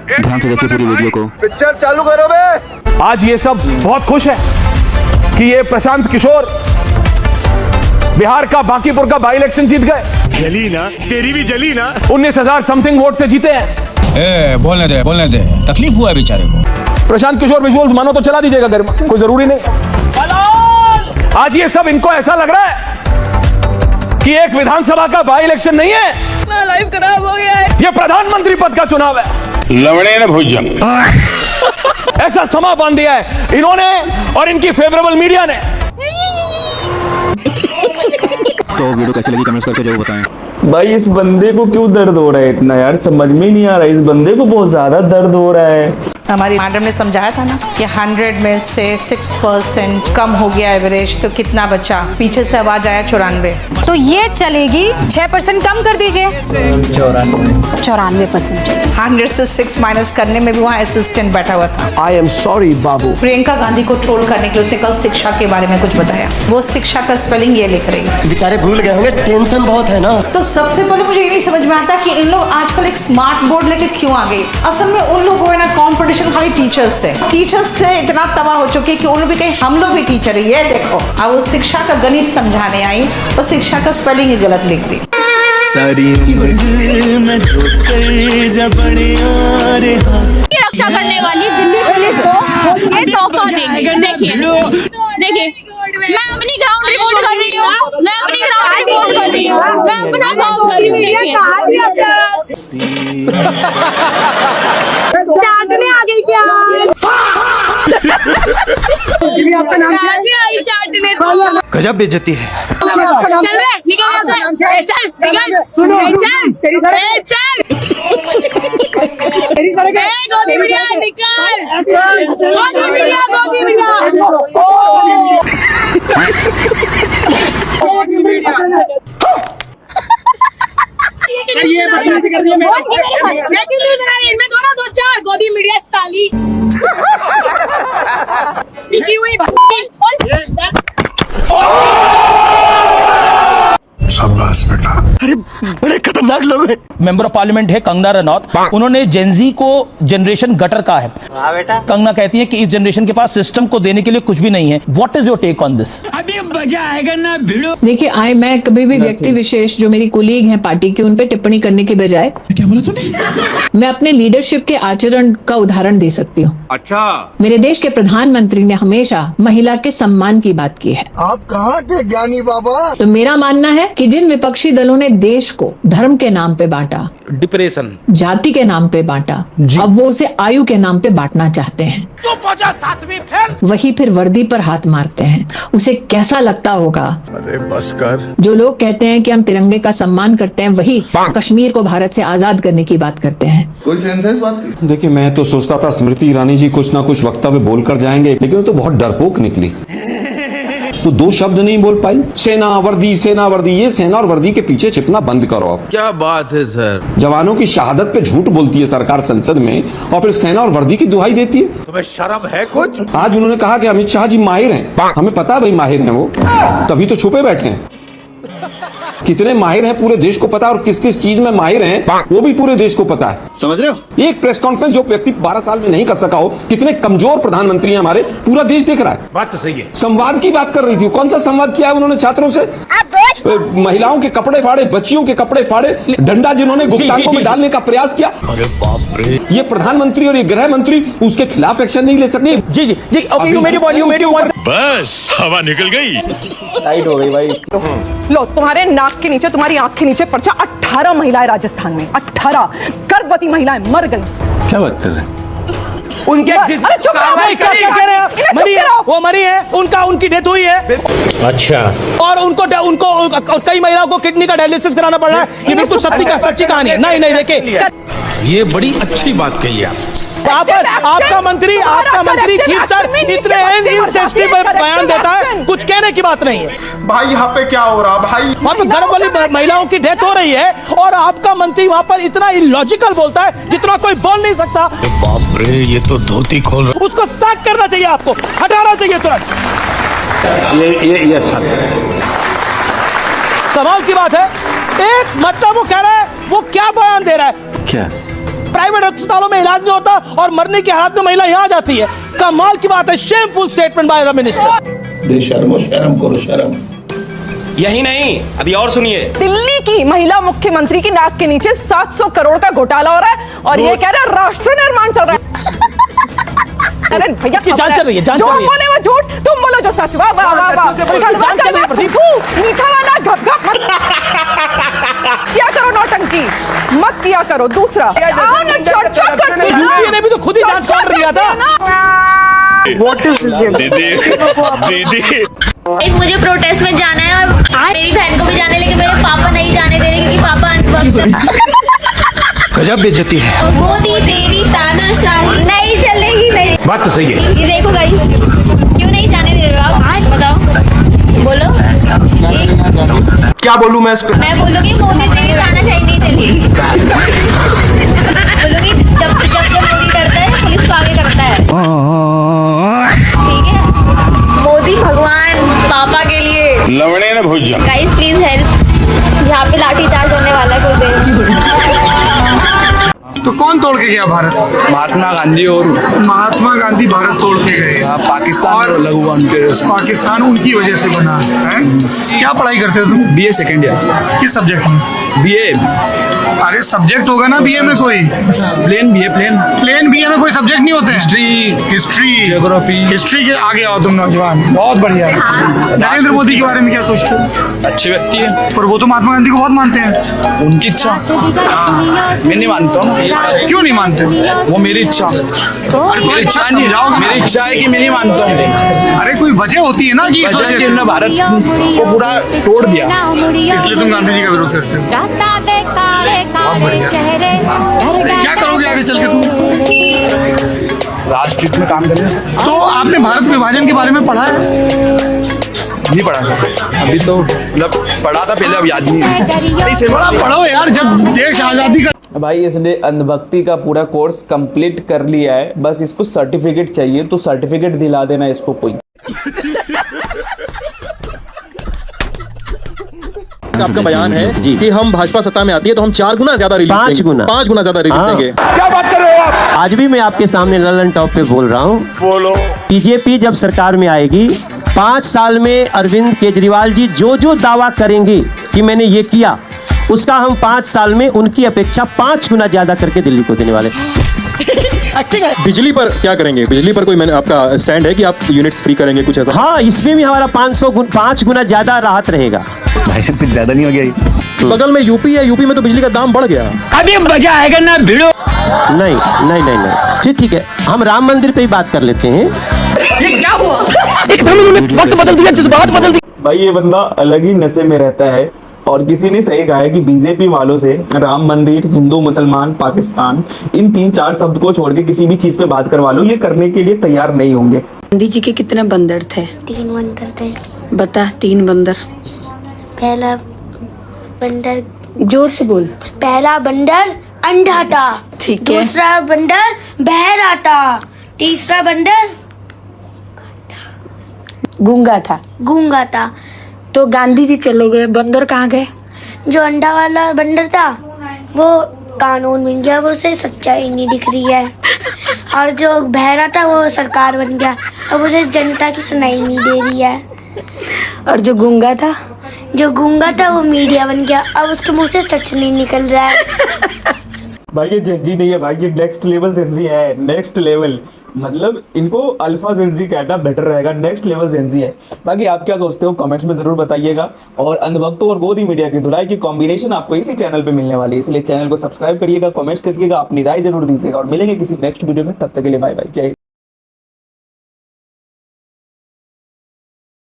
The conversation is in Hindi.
ध्यान से देखिए पूरी वीडियो को। पिक्चर चालू करो बे। आज ये सब बहुत खुश है कि ये प्रशांत किशोर बिहार का बांकीपुर का बाई इलेक्शन जीत गए। जली ना, तेरी भी जली ना। 19,000 समथिंग वोट से जीते हैं। बोलने दे, तकलीफ हुआ है बेचारे को। प्रशांत किशोर विजुअल्स मानो तो चला दीजिएगा घर में, कोई जरूरी नहीं। आज ये सब इनको ऐसा लग रहा है कि एक विधानसभा का बाई इलेक्शन नहीं है, लाइफ खराब हो गया है, ये प्रधानमंत्री पद का चुनाव है। लवड़े ने भोजन ऐसा समा बांध दिया है इन्होंने और इनकी फेवरेबल मीडिया ने। तो वीडियो कैसी लगी कमेंट्स करके जरूर बताएं। भाई इस बंदे को क्यों दर्द हो रहा है इतना यार, समझ में नहीं आ रहा। इस बंदे को बहुत ज्यादा दर्द हो रहा है। हमारी मैडम ने समझाया था ना कि 100 में से 6% कम हो गया एवरेज, तो कितना बचा? पीछे से आवाज आया 94। तो ये चलेगी, 6% कम कर दीजिए, 94%। 100 से 6 माइनस करने में भी वहाँ असिस्टेंट बैठा हुआ था। आई एम सॉरी बाबू। प्रियंका गांधी को ट्रोल करने के लिए उसने कल शिक्षा के बारे में कुछ बताया। वो शिक्षा का स्पेलिंग ये लिख रही है। बेचारे भूल गए होंगे, टेंशन बहुत है ना। तो सबसे पहले मुझे ये नहीं समझ में आता कि इन लोग आजकल एक स्मार्ट बोर्ड लेके क्यों आ गए। असल में उन लोगों है ना कंपटीशन खाली टीचर्स से इतना तबाह हो चुके कि उन लोग भी कहीं हम लोग भी टीचर है। ये देखो, अब वो शिक्षा का गणित समझाने आई और शिक्षा का स्पेलिंग ही गलत लिख दी। रक्षा करने वाली दिल्ली पुलिस को ये तोहफा देंगे। देखिए मैं अपनी ग्राउंड रिपोर्ट कर रही हूँ, मैं अपना काम कर रही हूँ। देखिए चाटने आ गई क्या? आपका नाम क्या है? चाटने गजब बेइज्जती है। चल निकल यहाँ से, चल निकल, सुनो, चल गोदी मीडिया निकल, गोदी मीडिया ये बदमाशी कर रही है इनमें दो चार गोदी मीडिया साली पिकी हुई शाबाश बेटा। अरे बड़े खतरनाक लोग हैं। मेंबर ऑफ पार्लियामेंट है कंगना रनौत, उन्होंने जेनजी को जनरेशन गटर कहा है। बेटा कंगना कहती है कि इस जनरेशन के पास सिस्टम को देने के लिए कुछ भी नहीं है। What is your take on this? अभी मजा आएगा ना भिड़ो। देखिए मैं कभी भी व्यक्ति विशेष जो मेरी कोलीग हैं पार्टी के, उन पे टिप्पणी करने के बजाय क्या बोला तूने? मैं अपने लीडरशिप के आचरण का उदाहरण दे सकती हूँ। अच्छा, मेरे देश के प्रधानमंत्री ने हमेशा महिला के सम्मान की बात की है। आप कहाँ थे ज्ञानी बाबा? तो मेरा मानना है कि जिन विपक्षी दलों ने देश को धर्म के नाम पे बांटा, डिप्रेशन, जाति के नाम पे बांटा, अब वो उसे आयु के नाम पे बांटना चाहते हैं। वही फिर वर्दी पर हाथ मारते हैं। उसे कैसा लगता होगा? अरे बस कर। जो लोग कहते हैं कि हम तिरंगे का सम्मान करते हैं, वही कश्मीर को भारत से आजाद करने की बात करते हैं। कोई सेंस है इस बात की? देखिए मैं तो सोचता था स्मृति ईरानी जी कुछ ना कुछ वक्तव्य बोलकर जाएंगे, लेकिन वो तो बहुत डरपोक निकली। वो 2 शब्द नहीं बोल पाई। सेना वर्दी, ये सेना और वर्दी के पीछे छिपना बंद करो आप। क्या बात है सर। जवानों की शहादत पे झूठ बोलती है सरकार संसद में, और फिर सेना और वर्दी की दुहाई देती है। तुम्हें शर्म है कुछ? आज उन्होंने कहा कि अमित शाह जी माहिर हैं। हमें पता है भाई माहिर हैं वो, तभी तो छुपे बैठे हैं। कितने माहिर हैं पूरे देश को पता है, और किस किस चीज में माहिर हैं वो भी पूरे देश को पता है। समझ रहे हो? एक प्रेस कॉन्फ्रेंस जो व्यक्ति 12 साल में नहीं कर सका हो, कितने कमजोर प्रधानमंत्री हैं हमारे, पूरा देश देख रहा है। बात तो सही है। संवाद की बात कर रही थी, कौन सा संवाद किया है उन्होंने छात्रों से? महिलाओं के कपड़े फाड़े, बच्चियों के कपड़े फाड़े, डंडा जिन्होंने गुप्तांगों में डालने का प्रयास किया। अरे बाप रे। ये प्रधानमंत्री और ये गृह मंत्री उसके खिलाफ एक्शन नहीं ले सकते। जी बस हवा निकल गई। टाइट हो गई भाई इसकी। लो तुम्हारे नाक के नीचे, तुम्हारी आंख के नीचे पर्चा। 18 महिलाएं राजस्थान में, 18 गर्भवती महिलाएं मर गई। क्या बात कर रहे हैं? उनके अरे चुप रहो, क्या कह रहे हैं? मरी है, वो मरी है, उनकी डेथ हुई है। अच्छा, और उनको कई महिलाओं को किडनी का डायलिसिस कराना पड़ रहा है। ये बिल्कुल सच्ची कहानी है। नहीं देखिए, ये बड़ी अच्छी बात कही है आपका मंत्री खींचकर इतने इनसेंसिटिव बयान देता है, कुछ कहने की बात नहीं है। भाई यहाँ पे क्या हो रहा भाई? वहाँ पे गर्भ वाली महिलाओं की डेथ हो रही है और आपका मंत्री वहाँ पर इतना इलॉजिकल बोलता है जितना कोई बोल नहीं सकता। बाप रे, ये तो धोती खोल रहा। उसको सैक करना चाहिए, आपको हटाना चाहिए तुरंत। ये अच्छा कमाल की बात है। एक मतलब वो कह रहा है, वो क्या बयान दे रहा है? क्या प्राइवेट अस्पतालों में इलाज नहीं होता और मरने के हालात में महिला यहाँ आ जाती है। कमाल की बात है। Shameful statement by the minister. बेशर्मो शर्म करो शर्म। यही नहीं, अभी और सुनिए। दिल्ली की महिला मुख्यमंत्री की नाक के नीचे 700 करोड़ का घोटाला हो रहा है और ये कह रहे हैं राष्ट्र निर्माण चल रहा है। अरे भैया जांच चल रही है, जांच चल रही है। बोले वो झूठ, तुम बोलो जो सच। वाह वाह वाह वाह। जांच चल रही है प्रदीप। मीठा वाला घप घप मत क्या करो, नौटंकी मत किया करो। दूसरा आओ ना, चर्चा करते हैं। यूपीए ने भी तो खुद ही जांच कर दिया था। दीदी मुझे प्रोटेस्ट में जाना है और मेरी बहन को भी जाना है, लेकिन मेरे पापा नहीं जाने दे रहे क्योंकि पापा गजब बेइज्जती है। मोदी तेरी तानाशाही नहीं चलेगी। नहीं, बात तो सही है। ये देखो गाइस, क्यों नहीं जाने दे रहे हो आप? बताओ, बोलो। क्या बोलूं मैं इस पे? मैं बोलूँगी मोदी तेरी तानाशाही नहीं चलेगी। बोलूँगी जब मोदी डरता है पुलिस को आगे करता है। ठीक है, मोदी भगवान पापा के लिए। लवणे ने भोजन। गाइस प्लीज हेल्प, यहाँ पे लाठी चार्ज होने वाला है कुछ देर। तो कौन तोड़ के गया भारत? महात्मा गांधी और महात्मा गांधी भारत तोड़ के गए। पाकिस्तान और लघु उनके पाकिस्तान उनकी वजह से बना है। क्या पढ़ाई करते हो तुम? BA second year. किस सब्जेक्ट में? बीए। अरे सब्जेक्ट होगा ना बीए में कोई। प्लेन बीए प्लेन बीए में कोई सब्जेक्ट नहीं होते। History geography. हिस्ट्री के आगे आओ तुम नौजवान, बहुत बढ़िया। नरेंद्र मोदी के बारे में क्या सोचते हो? अच्छे व्यक्ति है, पर वो तो महात्मा गांधी को बहुत मानते हैं। उनकी इच्छा। मैं नहीं मानता हूँ। क्यों नहीं मानते? वो मेरी इच्छा। मेरी इच्छा नहीं, मेरी इच्छा है कि मैं नहीं मानता हूँ। अरे कोई वजह होती है ना कि इस वजह से। उन्होंने भारत को पूरा तोड़ दिया, इसलिए तुम गांधी जी का विरोध करते हो। क्या करोगे आगे चल के तुम? राष्ट्रहित में काम करने से। तो आपने भारत विभाजन के बारे में पढ़ा है? नहीं पढ़ा सर, अभी तो मतलब पढ़ा था पहले, अब याद नहीं है। बड़ा पढ़ो यार, जब देश आजादी का। भाई इसने अंधभक्ति का पूरा कोर्स कंप्लीट कर लिया है, बस इसको सर्टिफिकेट चाहिए, तो सर्टिफिकेट दिला देना इसको कोई। आपका बयान है कि हम भाजपा सत्ता में आती है तो हम 4 गुना ज्यादा रिलीफ देंगे। 5 गुना ज्यादा रिलीफ देंगे। क्या बात कर रहे हो आप? आज भी मैं आपके सामने ललन टॉप पे बोल रहा हूँ। बोलो। बीजेपी जब सरकार में आएगी, 5 साल में अरविंद केजरीवाल जी जो जो दावा करेंगे कि मैंने ये किया, उसका हम 5 साल में उनकी अपेक्षा 5 गुना ज्यादा करके दिल्ली को देने वाले। बिजली पर क्या करेंगे? बिजली पर कोई मैंने आपका स्टैंड है कि आप यूनिट्स फ्री करेंगे कुछ ऐसा? हाँ, इसमें भी हमारा 5 गुना ज्यादा राहत रहेगा। भाई साहब कुछ ज्यादा नहीं हो गया? बगल में यूपी है, यूपी में तो बिजली का दाम बढ़ गया। अभी मजा आएगा ना भिड़ो। नहीं नहीं नहीं नहीं, ठीक है, हम राम मंदिर पे ही बात कर लेते हैं। ये क्या हुआ? एकदम वक्त बदल दिया, जज्बात बदल दिया। भाई ये बंदा अलग ही नशे में रहता है, और किसी ने सही कहा है कि बीजेपी वालों से राम मंदिर, हिंदू, मुसलमान, पाकिस्तान, इन 3-4 शब्द को छोड़ के किसी भी चीज पे बात करवा लो, ये करने के लिए तैयार नहीं होंगे। गांधी जी के कितने बंदर थे? 3 बंदर थे। बता 3 बंदर। पहला बंदर, जोर से बोल। पहला बंदर अंधा था। ठीक है। दूसरा बंदर बहरा था। तीसरा बंदर गूंगा था। गूंगा था। तो गांधी जी चले गए, बंदर कहाँ गए? जो अंडा वाला बंदर था वो कानून बन गया, वो उसे सच्चाई नहीं दिख रही है। और जो बहरा था वो सरकार बन गया, अब उसे जनता की सुनाई नहीं दे रही है। और जो गूंगा था? जो गूंगा था वो मीडिया बन गया, अब उसके मुंह से सच नहीं निकल रहा है। भाई ये जेंजी नहीं है भाई, ये नेक्स्ट लेवल जेंजी है। नेक्स्ट लेवल मतलब इनको अल्फा जेंजी कहना बेटर रहेगा। नेक्स्ट लेवल जेंजी है। बाकी आप क्या सोचते हो कमेंट्स में जरूर बताइएगा। और अंधभक्तों और गोदी मीडिया की धुलाई की कॉम्बिनेशन आपको इसी चैनल पे मिलने वाली है, इसलिए चैनल को सब्सक्राइब करिएगा, कमेंट्स करिएगा, अपनी राय जरूर दीजिएगा, और मिलेंगे किसी नेक्स्ट वीडियो में। तब तक के लिए बाय बाय, जय।